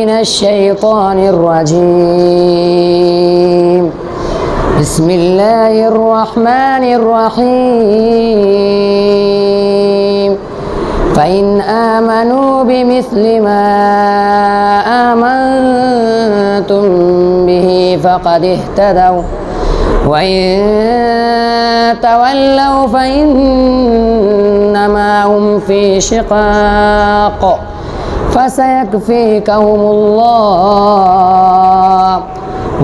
من الشيطان الرجيم. بسم الله الرحمن الرحيم. فإن آمنوا بمثل ما آمنتم به فقد اهتدوا وإن تولوا فإنما هم في شقاق فسيكفيكهم الله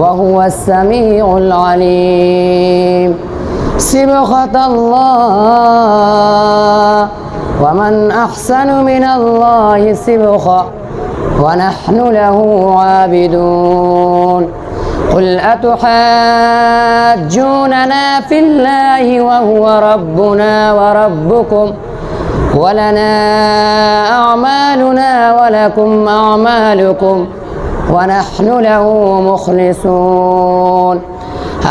وهو السميع العليم. صبغة الله ومن أحسن من الله صبغة ونحن له عابدون. قل أتحاجوننا في الله وهو ربنا وربكم ولنا أعمالنا ولكم أعمالكم ونحن له مخلصون.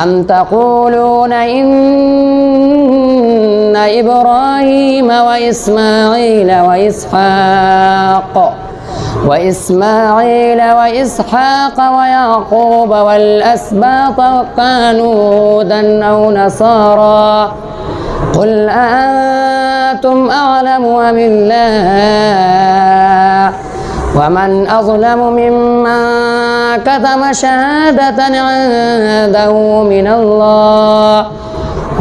أم تقولون إن إبراهيم وإسماعيل وإسحاق ويعقوب والأسباط كانوا هودا أو نصارى قل أأنتم أعلم أم الله ومن أظلم ممن كتم شهادة عنده من الله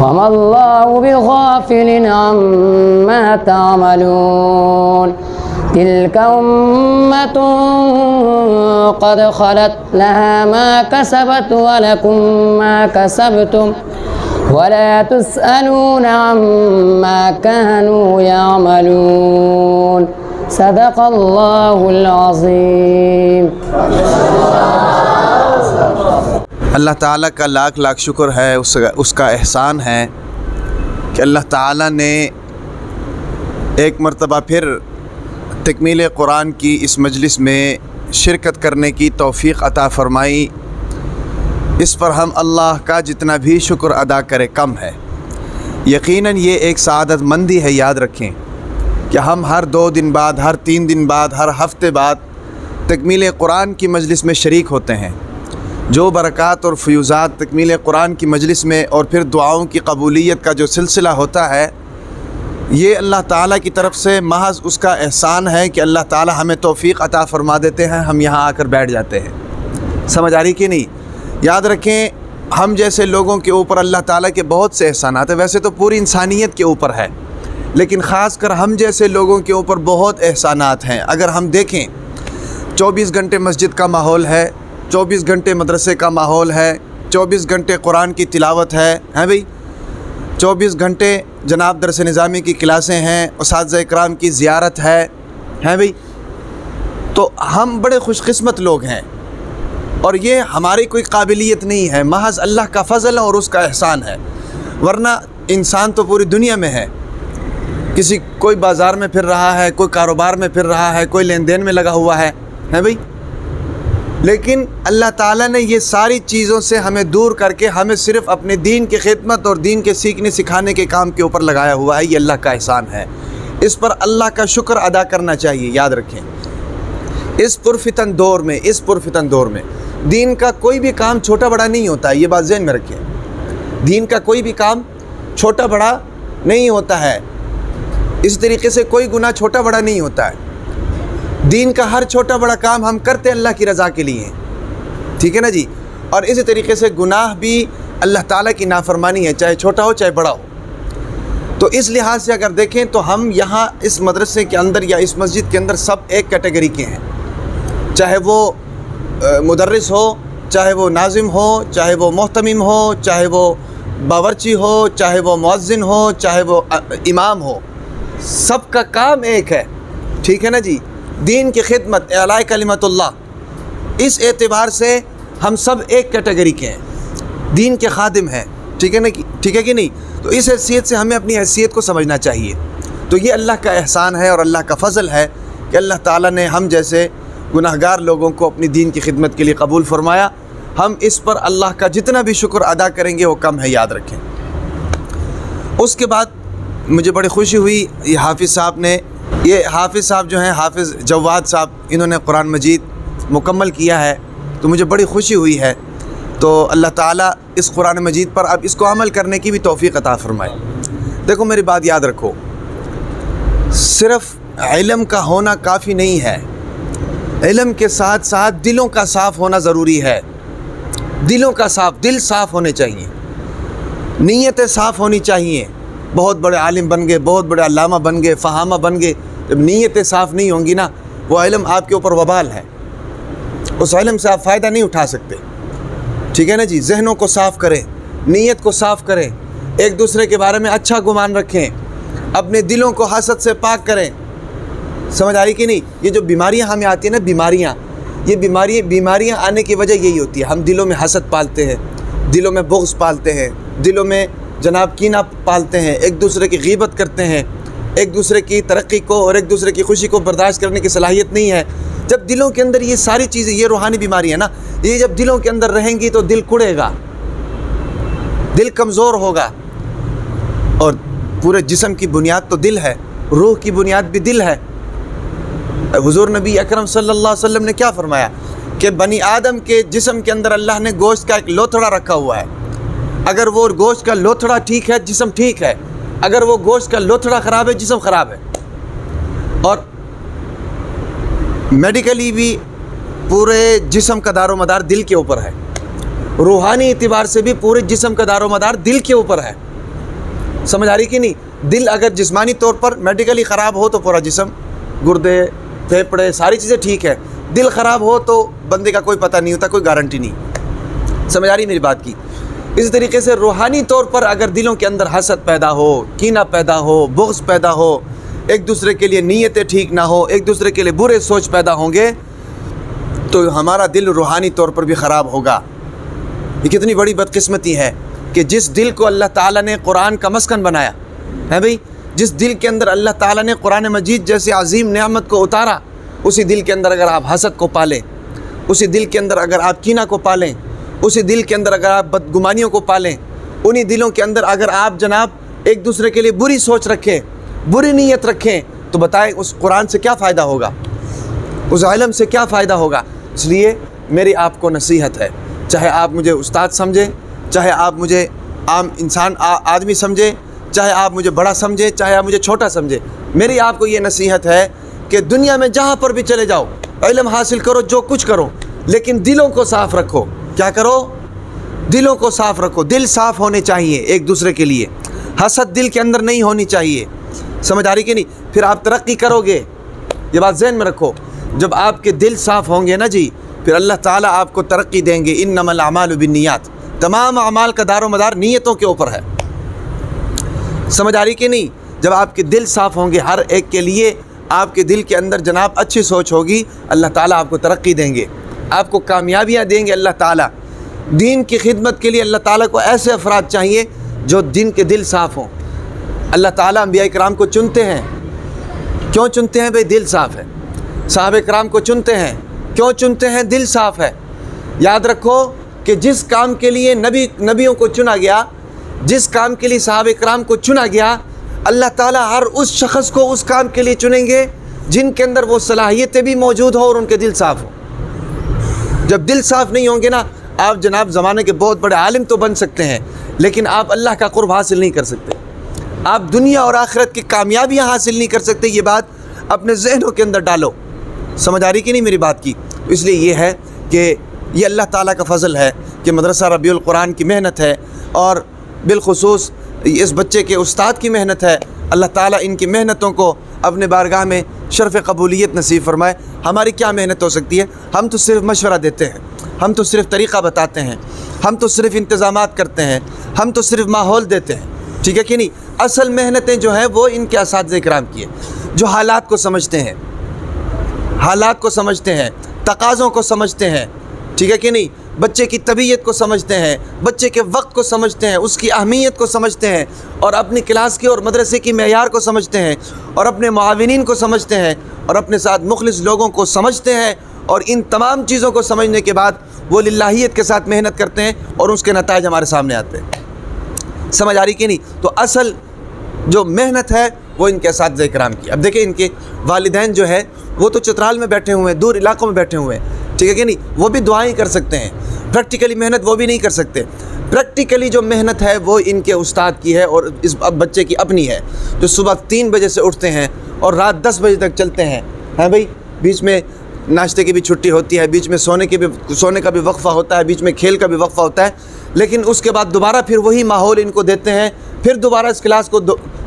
وما الله بغافل عما تعملون. تلك أمة قد خلت لها ما كسبت ولكم ما كسبتم ولا تسألون عما كانوا يعملون. صدق اللہ العظیم. اللہ تعالیٰ کا لاکھ لاکھ شکر ہے، اس کا احسان ہے کہ اللہ تعالیٰ نے ایک مرتبہ پھر تکمیل قرآن کی اس مجلس میں شرکت کرنے کی توفیق عطا فرمائی. اس پر ہم اللہ کا جتنا بھی شکر ادا کرے کم ہے. یقیناً یہ ایک سعادت مندی ہے. یاد رکھیں کہ ہم ہر 2 دن بعد، ہر 3 دن بعد، ہر ہفتے بعد تکمیل قرآن کی مجلس میں شریک ہوتے ہیں. جو برکات اور فیوزات تکمیل قرآن کی مجلس میں اور پھر دعاؤں کی قبولیت کا جو سلسلہ ہوتا ہے، یہ اللہ تعالیٰ کی طرف سے محض اس کا احسان ہے کہ اللہ تعالیٰ ہمیں توفیق عطا فرما دیتے ہیں، ہم یہاں آ کر بیٹھ جاتے ہیں. سمجھ آ رہی کہ نہیں؟ یاد رکھیں ہم جیسے لوگوں کے اوپر اللہ تعالیٰ کے بہت سے احسانات ہیں. ویسے تو پوری انسانیت کے اوپر ہے، لیکن خاص کر ہم جیسے لوگوں کے اوپر بہت احسانات ہیں. اگر ہم دیکھیں 24 گھنٹے مسجد کا ماحول ہے، 24 گھنٹے مدرسے کا ماحول ہے، 24 گھنٹے قرآن کی تلاوت ہے بھئی، 24 گھنٹے جناب درس نظامی کی کلاسیں ہیں، اساتذہ اکرام کی زیارت ہے بھئی. تو ہم بڑے خوش قسمت لوگ ہیں، اور یہ ہماری کوئی قابلیت نہیں ہے، محض اللہ کا فضل اور اس کا احسان ہے. ورنہ انسان تو پوری دنیا میں ہے، کوئی بازار میں پھر رہا ہے، کوئی کاروبار میں پھر رہا ہے، کوئی لین دین میں لگا ہوا ہے بھئی. لیکن اللہ تعالیٰ نے یہ ساری چیزوں سے ہمیں دور کر کے ہمیں صرف اپنے دین کی خدمت اور دین کے سیکھنے سکھانے کے کام کے اوپر لگایا ہوا ہے. یہ اللہ کا احسان ہے، اس پر اللہ کا شکر ادا کرنا چاہیے. یاد رکھیں اس پرفتن دور میں دین کا کوئی بھی کام چھوٹا بڑا نہیں ہوتا ہے. یہ بات ذہن میں رکھیں، دین کا کوئی بھی کام چھوٹا بڑا نہیں ہوتا ہے. اس طریقے سے کوئی گناہ چھوٹا بڑا نہیں ہوتا ہے. دین کا ہر چھوٹا بڑا کام ہم کرتے اللہ کی رضا کے لیے ہیں. ٹھیک ہے نا جی؟ اور اسی طریقے سے گناہ بھی اللہ تعالیٰ کی نافرمانی ہے، چاہے چھوٹا ہو چاہے بڑا ہو. تو اس لحاظ سے اگر دیکھیں تو ہم یہاں اس مدرسے کے اندر یا اس مسجد کے اندر سب ایک کیٹیگری کے ہیں، چاہے وہ مدرس ہو، چاہے وہ ناظم ہو، چاہے وہ محتمم ہو، چاہے وہ باورچی ہو، چاہے وہ مؤذن ہو، چاہے وہ امام ہو، سب کا کام ایک ہے. ٹھیک ہے نا جی؟ دین کی خدمت، اعلاء کلمت اللہ. اس اعتبار سے ہم سب ایک کیٹیگری کے ہیں، دین کے خادم ہیں. ٹھیک ہے نا؟ ٹھیک ہے کہ نہیں؟ تو اس حیثیت سے ہمیں اپنی حیثیت کو سمجھنا چاہیے. تو یہ اللہ کا احسان ہے اور اللہ کا فضل ہے کہ اللہ تعالیٰ نے ہم جیسے گناہگار لوگوں کو اپنی دین کی خدمت کے لیے قبول فرمایا. ہم اس پر اللہ کا جتنا بھی شکر ادا کریں گے وہ کم ہے. یاد رکھیں. اس کے بعد مجھے بڑی خوشی ہوئی، یہ حافظ صاحب جو ہیں حافظ جواد صاحب، انہوں نے قرآن مجید مکمل کیا ہے تو مجھے بڑی خوشی ہوئی ہے۔ تو اللہ تعالیٰ اس قرآن مجید پر اب اس کو عمل کرنے کی بھی توفیق عطا فرمائے۔ دیکھو میری بات یاد رکھو، صرف علم کا ہونا کافی نہیں ہے، علم کے ساتھ ساتھ دلوں کا صاف ہونا ضروری ہے۔ دلوں کا صاف، دل صاف ہونے چاہیے، نیتیں صاف ہونی چاہیے۔ بہت بڑے عالم بن گئے، بہت بڑے علامہ بن گئے، فہامہ بن گئے، جب نیتیں صاف نہیں ہوں گی نا، وہ علم آپ کے اوپر وبال ہے، اس علم سے آپ فائدہ نہیں اٹھا سکتے۔ ٹھیک ہے نا جی؟ ذہنوں کو صاف کریں، نیت کو صاف کریں، ایک دوسرے کے بارے میں اچھا گمان رکھیں، اپنے دلوں کو حسد سے پاک کریں۔ سمجھ آ رہی کہ نہیں؟ یہ جو بیماریاں ہمیں آتی ہیں نا، یہ بیماریاں آنے کی وجہ یہی ہوتی ہے، ہم دلوں میں حسد پالتے ہیں، دلوں میں بغض پالتے ہیں، دلوں میں جناب کینہ پالتے ہیں، ایک دوسرے کی غیبت کرتے ہیں، ایک دوسرے کی ترقی کو اور ایک دوسرے کی خوشی کو برداشت کرنے کی صلاحیت نہیں ہے۔ جب دلوں کے اندر یہ ساری چیزیں، یہ روحانی بیماری ہے نا، یہ جب دلوں کے اندر رہیں گی تو دل کڑے گا، دل کمزور ہوگا، اور پورے جسم کی بنیاد تو دل ہے، روح کی بنیاد بھی دل ہے۔ حضور نبی اکرم صلی اللہ علیہ وسلم نے کیا فرمایا کہ بنی آدم کے جسم کے اندر اللہ نے گوشت کا ایک لوتھڑا رکھا ہوا ہے، اگر وہ گوشت کا لوتھڑا ٹھیک ہے جسم ٹھیک ہے، اگر وہ گوشت کا لوتھڑا خراب ہے جسم خراب ہے۔ اور میڈیکلی بھی پورے جسم کا دار و مدار دل کے اوپر ہے، روحانی اعتبار سے بھی پورے جسم کا دار و مدار دل کے اوپر ہے۔ سمجھ آ رہی کہ نہیں؟ دل اگر جسمانی طور پر میڈیکلی خراب ہو تو پورا جسم، گردے، پھیپھڑے، ساری چیزیں ٹھیک ہے، دل خراب ہو تو بندے کا کوئی پتہ نہیں ہوتا، کوئی گارنٹی نہیں۔ سمجھ آ رہی میری بات کی؟ اسی طریقے سے روحانی طور پر اگر دلوں کے اندر حسد پیدا ہو، کینہ پیدا ہو، بغض پیدا ہو، ایک دوسرے کے لیے نیتیں ٹھیک نہ ہو، ایک دوسرے کے لیے برے سوچ پیدا ہوں گے، تو ہمارا دل روحانی طور پر بھی خراب ہوگا۔ یہ کتنی بڑی بدقسمتی ہے کہ جس دل کو اللہ تعالیٰ نے قرآن کا مسکن بنایا ہے بھئی، جس دل کے اندر اللہ تعالیٰ نے قرآن مجید جیسے عظیم نعمت کو اتارا، اسی دل کے اندر اگر آپ حسد کو پالیں، اسی دل کے اندر اگر آپ کینہ کو پالیں، اسی دل کے اندر اگر آپ بدگمانیوں کو پالیں، انہی دلوں کے اندر اگر آپ جناب ایک دوسرے کے لیے بری سوچ رکھیں، بری نیت رکھیں، تو بتائیں اس قرآن سے کیا فائدہ ہوگا، اس علم سے کیا فائدہ ہوگا؟ اس لیے میری آپ کو نصیحت ہے، چاہے آپ مجھے استاد سمجھیں، چاہے آپ مجھے عام انسان آدمی سمجھیں، چاہے آپ مجھے بڑا سمجھیں، چاہے آپ مجھے چھوٹا سمجھیں، میری آپ کو یہ نصیحت ہے کہ دنیا میں جہاں پر بھی چلے جاؤ، علم حاصل کرو، جو کچھ کرو، لیکن دلوں کو صاف رکھو۔ کیا کرو؟ دلوں کو صاف رکھو، دل صاف ہونے چاہیے ایک دوسرے کے لیے، حسد دل کے اندر نہیں ہونی چاہیے۔ سمجھ آ رہی کہ نہیں؟ پھر آپ ترقی کرو گے، یہ بات ذہن میں رکھو، جب آپ کے دل صاف ہوں گے نا جی، پھر اللہ تعالیٰ آپ کو ترقی دیں گے۔ انما الاعمال بالنیات، تمام اعمال کا دار و مدار نیتوں کے اوپر ہے۔ سمجھ آ رہی کہ نہیں؟ جب آپ کے دل صاف ہوں گے، ہر ایک کے لیے آپ کے دل کے اندر جناب اچھی سوچ ہوگی، اللہ تعالیٰ آپ کو ترقی دیں گے، آپ کو کامیابیاں دیں گے اللہ تعالیٰ۔ دین کی خدمت کے لیے اللہ تعالیٰ کو ایسے افراد چاہیے جو دین کے دل صاف ہوں۔ اللہ تعالیٰ انبیاء کرام کو چنتے ہیں، کیوں چنتے ہیں بھئی؟ دل صاف ہے۔ صحابہ کرام کو چنتے ہیں، کیوں چنتے ہیں؟ دل صاف ہے۔ یاد رکھو کہ جس کام کے لیے نبیوں کو چنا گیا، جس کام کے لیے صحابہ کرام کو چنا گیا، اللہ تعالیٰ ہر اس شخص کو اس کام کے لیے چنیں گے جن کے اندر وہ صلاحیتیں بھی موجود ہوں اور ان کے دل صاف ہوں۔ جب دل صاف نہیں ہوں گے نا، آپ جناب زمانے کے بہت بڑے عالم تو بن سکتے ہیں، لیکن آپ اللہ کا قرب حاصل نہیں کر سکتے، آپ دنیا اور آخرت کی کامیابیاں حاصل نہیں کر سکتے۔ یہ بات اپنے ذہنوں کے اندر ڈالو۔ سمجھ آ رہی کہ نہیں میری بات کی؟ اس لیے یہ ہے کہ یہ اللہ تعالیٰ کا فضل ہے کہ مدرسہ ربیع القرآن کی محنت ہے، اور بالخصوص اس بچے کے استاد کی محنت ہے۔ اللہ تعالیٰ ان کی محنتوں کو اپنے بارگاہ میں شرف قبولیت نصیب فرمائے۔ ہماری کیا محنت ہو سکتی ہے؟ ہم تو صرف مشورہ دیتے ہیں، ہم تو صرف طریقہ بتاتے ہیں، ہم تو صرف انتظامات کرتے ہیں، ہم تو صرف ماحول دیتے ہیں، ٹھیک ہے کہ نہیں؟ اصل محنتیں جو ہیں وہ ان کے اساتذہ کرام کی ہیں، جو حالات کو سمجھتے ہیں، حالات کو سمجھتے ہیں، تقاضوں کو سمجھتے ہیں، ٹھیک ہے کہ نہیں؟ بچے کی طبیعت کو سمجھتے ہیں، بچے کے وقت کو سمجھتے ہیں، اس کی اہمیت کو سمجھتے ہیں، اور اپنی کلاس کی اور مدرسے کی معیار کو سمجھتے ہیں، اور اپنے معاونین کو سمجھتے ہیں، اور اپنے ساتھ مخلص لوگوں کو سمجھتے ہیں، اور ان تمام چیزوں کو سمجھنے کے بعد وہ للہیت کے ساتھ محنت کرتے ہیں، اور اس کے نتائج ہمارے سامنے آتے ہیں۔ سمجھ آ رہی کہ نہیں؟ تو اصل جو محنت ہے وہ ان کے اساتذہ کرام کی۔ اب دیکھیں ان کے والدین جو ہے وہ تو چترال میں بیٹھے ہوئے ہیں، دور علاقوں میں بیٹھے ہوئے ہیں، ٹھیک ہے کہ نہیں, وہ بھی دعائیں کر سکتے ہیں, پریکٹیکلی محنت وہ بھی نہیں کر سکتے. پریکٹیکلی جو محنت ہے وہ ان کے استاد کی ہے اور اس بچے کی اپنی ہے, جو صبح 3 بجے سے اٹھتے ہیں اور رات 10 بجے تک چلتے ہیں. ہاں بھائی, بیچ میں ناشتے کی بھی چھٹی ہوتی ہے, بیچ میں سونے کا بھی وقفہ ہوتا ہے, بیچ میں کھیل کا بھی وقفہ ہوتا ہے, لیکن اس کے بعد دوبارہ پھر وہی ماحول ان کو دیتے ہیں, پھر دوبارہ اس کلاس کو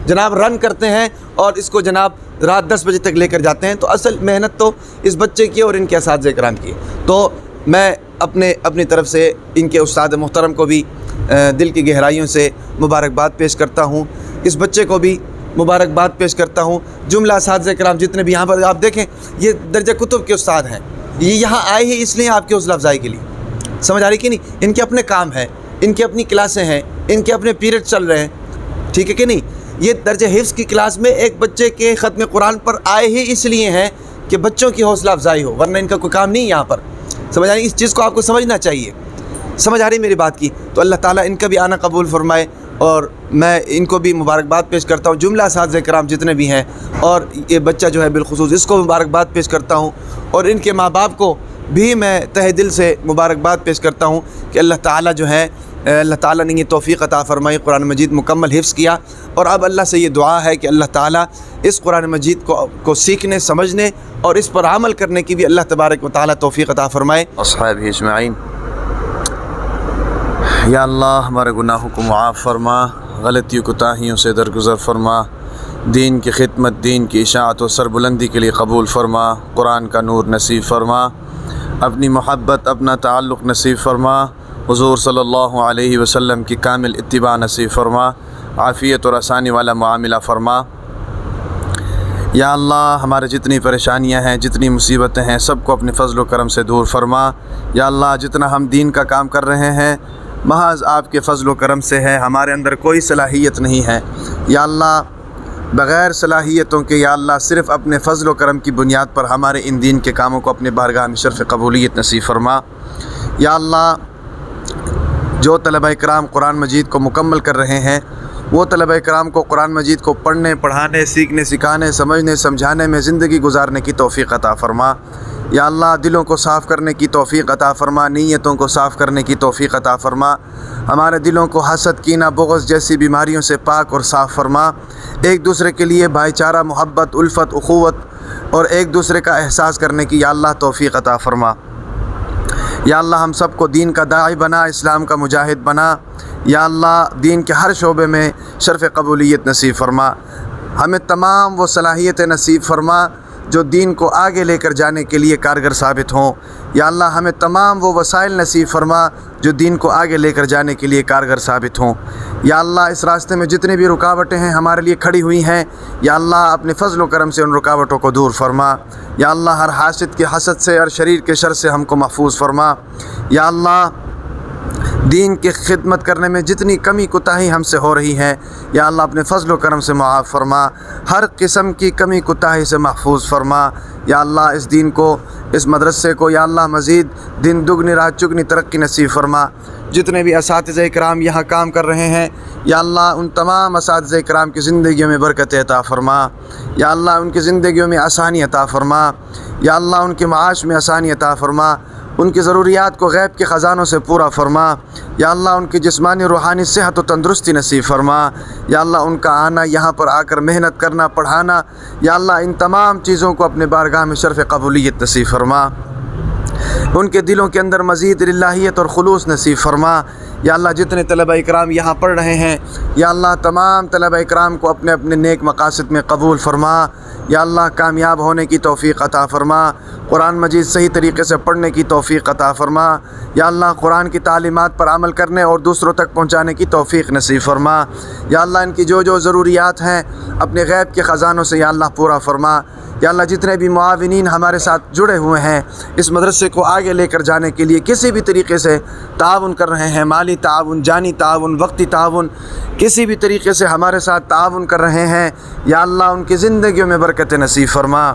جناب رن کرتے ہیں اور اس کو جناب رات 10 بجے تک لے کر جاتے ہیں. تو اصل محنت تو اس بچے کی اور ان کے اساتذہ کرام کی. تو میں اپنی طرف سے ان کے استاد محترم کو بھی دل کی گہرائیوں سے مبارکباد پیش کرتا ہوں, اس بچے کو بھی مبارکباد پیش کرتا ہوں. جملہ اساتذہ کرام جتنے بھی یہاں پر آپ دیکھیں, یہ درجہ کتب کے استاد ہیں, یہ یہاں آئے ہی اس لیے آپ کی حوصلہ افزائی کے لیے. سمجھ آ رہی کہ نہیں, ان کے اپنے کام ہیں, ان کی اپنی کلاسیں ہیں, ان کے اپنے پیریڈ چل رہے ہیں, ٹھیک ہے کہ نہیں. یہ درجہ حفظ کی کلاس میں ایک بچے کے ختم قرآن پر آئے ہی اس لیے ہیں کہ بچوں کی حوصلہ افزائی ہو, ورنہ ان کا کوئی کام نہیں یہاں پر. سمجھ آ رہی, اس چیز کو آپ کو سمجھنا چاہیے. سمجھ آ رہی میری بات کی. تو اللہ تعالیٰ ان کا بھی آنا قبول فرمائے, اور میں ان کو بھی مبارکباد پیش کرتا ہوں, جملہ اساتذہ کرام جتنے بھی ہیں, اور یہ بچہ جو ہے بالخصوص اس کو مبارکباد پیش کرتا ہوں, اور ان کے ماں باپ کو بھی میں تہ دل سے مبارکباد پیش کرتا ہوں کہ اللہ تعالیٰ جو ہے, اللہ تعالیٰ نے یہ توفیق عطا فرمائی, قرآن مجید مکمل حفظ کیا, اور اب اللہ سے یہ دعا ہے کہ اللہ تعالیٰ اس قرآن مجید کو سیکھنے, سمجھنے اور اس پر عمل کرنے کی بھی اللہ تبارک و تعالیٰ توفیق عطا فرمائے. اصحابہ اجمعین, یا اللہ ہمارے گناہوں کو معاف فرما, غلطیوں کوتاہیوں سے درگزر فرما, دین کی خدمت, دین کی اشاعت و سربلندی کے لیے قبول فرما, قرآن کا نور نصیب فرما, اپنی محبت, اپنا تعلق نصیب فرما, حضور صلی اللہ علیہ وسلم کی کامل اتباع نصیب فرما, عافیت اور آسانی والا معاملہ فرما. یا اللہ ہمارے جتنی پریشانیاں ہیں, جتنی مصیبتیں ہیں, سب کو اپنے فضل و کرم سے دور فرما. یا اللہ جتنا ہم دین کا کام کر رہے ہیں محض آپ کے فضل و کرم سے ہے, ہمارے اندر کوئی صلاحیت نہیں ہے. یا اللہ بغیر صلاحیتوں کے, یا اللہ صرف اپنے فضل و کرم کی بنیاد پر ہمارے ان دین کے کاموں کو اپنے بارگاہ میں شرف قبولیت نصیب فرما. یا اللہ جو طلبہ کرام قرآن مجید کو مکمل کر رہے ہیں, وہ طلبہ کرام کو قرآن مجید کو پڑھنے, پڑھانے, سیکھنے, سکھانے, سمجھنے, سمجھانے میں زندگی گزارنے کی توفیق عطا فرما. یا اللہ دلوں کو صاف کرنے کی توفیق عطا فرما, نیتوں کو صاف کرنے کی توفیق عطا فرما, ہمارے دلوں کو حسد, کینہ, بغض جیسی بیماریوں سے پاک اور صاف فرما, ایک دوسرے کے لیے بھائی چارہ, محبت, الفت, اخوت اور ایک دوسرے کا احساس کرنے کی یا اللہ توفیق عطا فرما. یا اللہ ہم سب کو دین کا داعی بنا, اسلام کا مجاہد بنا. یا اللہ دین کے ہر شعبے میں شرف قبولیت نصیب فرما, ہمیں تمام وہ صلاحیتیں نصیب فرما جو دین کو آگے لے کر جانے کے لیے کارگر ثابت ہوں. یا اللہ ہمیں تمام وہ وسائل نصیب فرما جو دین کو آگے لے کر جانے کے لیے کارگر ثابت ہوں. یا اللہ اس راستے میں جتنی بھی رکاوٹیں ہیں ہمارے لیے کھڑی ہوئی ہیں, یا اللہ اپنے فضل و کرم سے ان رکاوٹوں کو دور فرما. یا اللہ ہر حاسد کے حسد سے اور شریر کے شر سے ہم کو محفوظ فرما. یا اللہ دین کی خدمت کرنے میں جتنی کمی کوتاہی ہم سے ہو رہی ہے, یا اللہ اپنے فضل و کرم سے معاف فرما, ہر قسم کی کمی کوتاہی سے محفوظ فرما. یا اللہ اس دین کو, اس مدرسے کو یا اللہ مزید دن دگنی رات چگنی ترقی نصیب فرما. جتنے بھی اساتذہ کرام یہاں کام کر رہے ہیں, یا اللہ ان تمام اساتذہ کرام کی زندگیوں میں برکت عطا فرما. یا اللہ ان کی زندگیوں میں آسانی عطا فرما. یا اللہ ان کے معاش میں آسانی عطا فرما, ان کی ضروریات کو غیب کے خزانوں سے پورا فرما. یا اللہ ان کی جسمانی روحانی صحت و تندرستی نصیب فرما. یا اللہ ان کا آنا, یہاں پر آ کر محنت کرنا, پڑھانا, یا اللہ ان تمام چیزوں کو اپنے بارگاہ میں شرف قبولیت نصیب فرما. ان کے دلوں کے اندر مزید للہیت اور خلوص نصیب فرما. یا اللہ جتنے طلبہ اکرام یہاں پڑھ رہے ہیں, یا اللہ تمام طلبہ اکرام کو اپنے اپنے نیک مقاصد میں قبول فرما. یا اللہ کامیاب ہونے کی توفیق عطا فرما, قرآن مجید صحیح طریقے سے پڑھنے کی توفیق عطا فرما. یا اللہ قرآن کی تعلیمات پر عمل کرنے اور دوسروں تک پہنچانے کی توفیق نصیب فرما. یا اللہ ان کی جو ضروریات ہیں اپنے غیب کے خزانوں سے یا اللہ پورا فرما. یا اللہ جتنے بھی معاونین ہمارے ساتھ جڑے ہوئے ہیں اس مدرسے کو آگے لے کر جانے کے لیے کسی بھی طریقے سے تعاون کر رہے ہیں, مالی تعاون, جانی تعاون, وقتی تعاون, کسی بھی طریقے سے ہمارے ساتھ تعاون کر رہے ہیں, یا اللہ ان کی زندگیوں میں برکت نصیب فرما,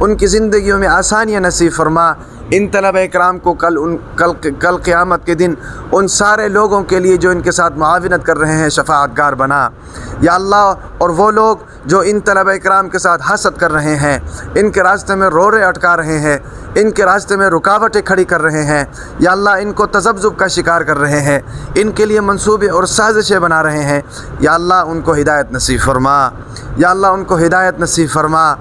ان کی زندگیوں میں آسانیاں نصیب فرما, ان طلبہ اکرام کو کل قیامت کے دن ان سارے لوگوں کے لیے جو ان کے ساتھ معاونت کر رہے ہیں شفاعت گار بنا یا اللہ، اور وہ لوگ جو ان طلبہ اکرام کے ساتھ حسد کر رہے ہیں، ان کے راستے میں روڑے اٹکا رہے ہیں، ان کے راستے میں رکاوٹیں کھڑی کر رہے ہیں یا اللہ، ان کو تذبذب کا شکار کر رہے ہیں، ان کے لیے منصوبے اور سازشیں بنا رہے ہیں، یا اللہ ان کو ہدایت نصیب فرما، یا اللہ ان کو ہدایت نصیب فرما،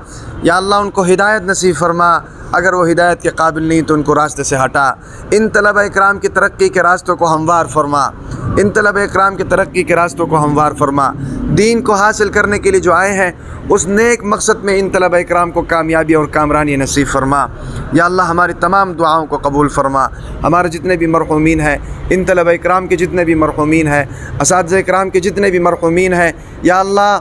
یا اللہ ان کو ہدایت نصیب فرما۔ اگر وہ ہدایت کے قابل نہیں تو ان کو راستے سے ہٹا۔ ان طلبہ اکرام کی ترقی کے راستوں کو ہموار فرما، ان طلبہ اکرام کی ترقی کے راستوں کو ہموار فرما۔ دین کو حاصل کرنے کے لیے جو آئے ہیں اس نیک مقصد میں ان طلبہ اکرام کو کامیابی اور کامرانی نصیب فرما۔ یا اللہ ہماری تمام دعاؤں کو قبول فرما۔ ہمارے جتنے بھی مرحومین ہیں، ان طلبہ اکرام کے جتنے بھی مرحومین ہیں، اساتذہ اکرام کے جتنے بھی مرحومین ہیں، یا اللہ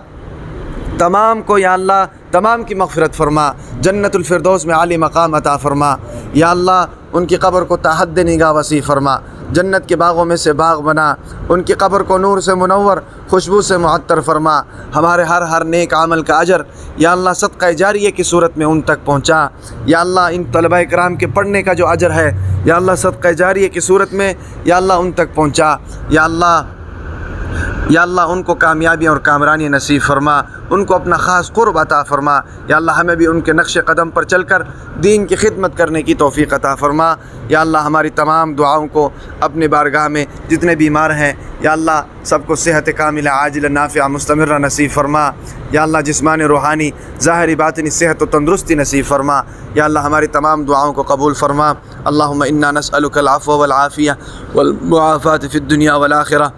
تمام کو، یا اللہ تمام کی مغفرت فرما، جنت الفردوس میں عالی مقام عطا فرما۔ یا اللہ ان کی قبر کو تا حد نگاہ وسیع فرما، جنت کے باغوں میں سے باغ بنا، ان کی قبر کو نور سے منور، خوشبو سے معطر فرما۔ ہمارے ہر نیک عمل کا اجر یا اللہ صدقہ جاریہ کی صورت میں ان تک پہنچا۔ یا اللہ ان طلبہ اکرام کے پڑھنے کا جو اجر ہے یا اللہ صدقہ جاریہ کی صورت میں یا اللہ ان تک پہنچا۔ یا اللہ ان کو کامیابی اور کامرانی نصیب فرما، ان کو اپنا خاص قرب عطا فرما۔ یا اللہ ہمیں بھی ان کے نقش قدم پر چل کر دین کی خدمت کرنے کی توفیق عطا فرما۔ یا اللہ ہماری تمام دعاؤں کو اپنے بارگاہ میں جتنے بیمار ہیں یا اللہ سب کو صحت کاملہ عاجلہ نافعہ مستمرہ نصیب فرما۔ یا اللہ جسمانی روحانی ظاہری باطنی صحت و تندرستی نصیب فرما۔ یا اللہ ہماری تمام دعاؤں کو قبول فرما۔ اللہم انا نسألک العفو والعافیہ والمعافاة فی الدنیا والآخرہ،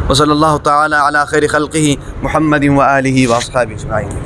وصلی اللہ تعالی علی خیر خلقہ محمد وآلہ واصحابہ اجمعین۔